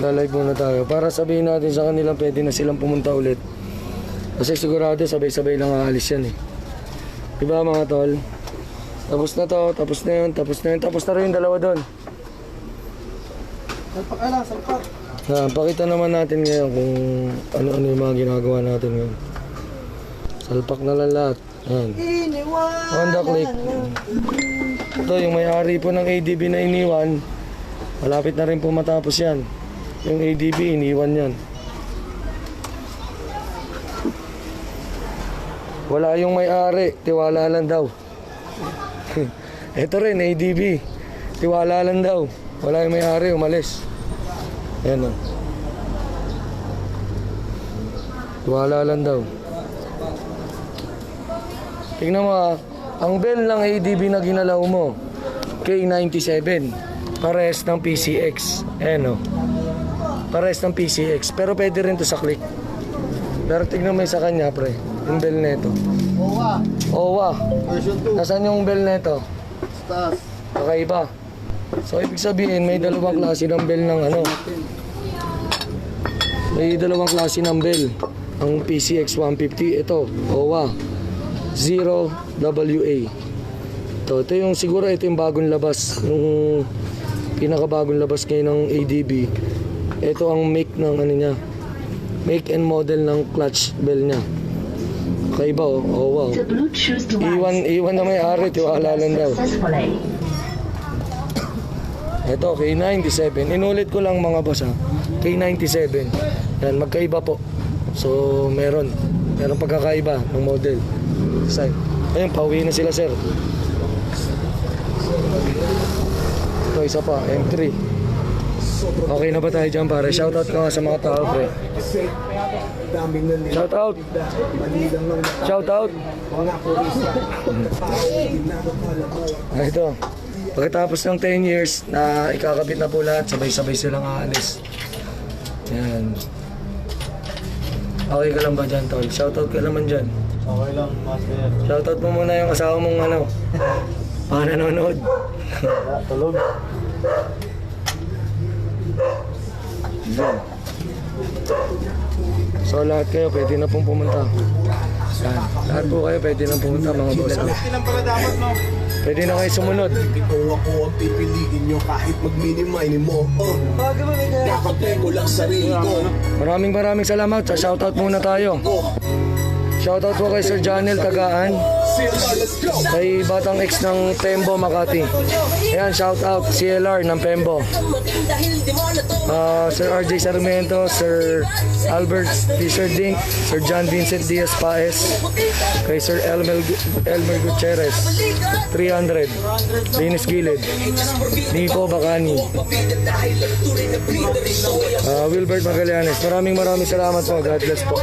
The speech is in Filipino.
Live muna tayo para sabihin natin sa kanila pwede na silang pumunta ulit. Kasi sigurado sabay-sabay lang aalis yan eh. Diba mga tol? Tapos na to, tapos na yun, tapos na yun, tapos na rin yung dalawa doon. Salpak ala, salpak. Pakita naman natin ngayon kung ano-ano yung mga ginagawa natin ngayon. Salpak na lang lahat. Ayan. Honda Click. Ito yung may-ari po ng ADB na iniwan. Malapit na rin po matapos yan. Yung ADB iniwan yan. Wala yung may-ari, tiwala lang daw. Ito rin ADB, tiwala lang daw. Wala yung may-ari, umalis. Ayan o. Tiwala lang daw. Tingnan mo ha, ang bell ng ADB na ginalaw mo, K97, parehas ng PCX. Ayan o. Parehas ng PCX, pero pwede rin to sa Click. Pero tingnan mo yung sa kanya pre, yung bell neto. OWA Version 2. Nasaan yung bell neto? Taas. Kakaiba. So ibig sabihin may dalawang klase ng bell ng ano. May dalawang klase ng bell. Ang PCX 150, ito OWA 0WA. Ito yung siguro ito yung bagong labas, yung pinakabagong labas ngayon ng ADB. Ito ang make ng ano niya, make and model ng clutch bell niya. Kakaiba oh, wow. Iwan na may-ari, tiwala lang daw. Ito, K97. Inulit ko lang mga boss ha. K97. Yan, magkaiba po. So, meron pagkakaiba ng model. Design. Ayun, pauwi na sila sir. Ito, isa pa, M3. Okay na ba tayo dyan pare? Shoutout ka nga sa mga tao pre. Shoutout. Shoutout. Ito. Pagkatapos ng 10 years na ikakabit na po lahat, sabay-sabay silang aalis. Yan. Okay ka lang ba dyan, tol? Shoutout ka naman dyan. Okay lang, master. Shoutout mo muna yung asawa mong ano, mga nanonood. Tulog. Yan. So lahat kayo pwede na pong pumunta. Yan. Lahat po kayo pwede na pumunta mga boss. Ilang pala dapat mo? Pwede na kayo sumunod. Ikaw ako ang pipiliin nyo kahit mag-minimine mo. Kakapay ko lang sarili ko. Maraming salamat. Sa shoutout muna tayo. Shoutout po kay Sir Janel Tagaan. Kay Batang X ng Pembo, Makati. Ayan, shoutout CLR ng Pembo. Sir RJ Sarmiento, Sir Albert Fisher Dink, Sir John Vincent Diaz Paez, kay Sir Elmer Gutierrez, 300, Dennis Gilid, Nico Bacani, Wilbert Magallanes. Maraming salamat po. God bless po.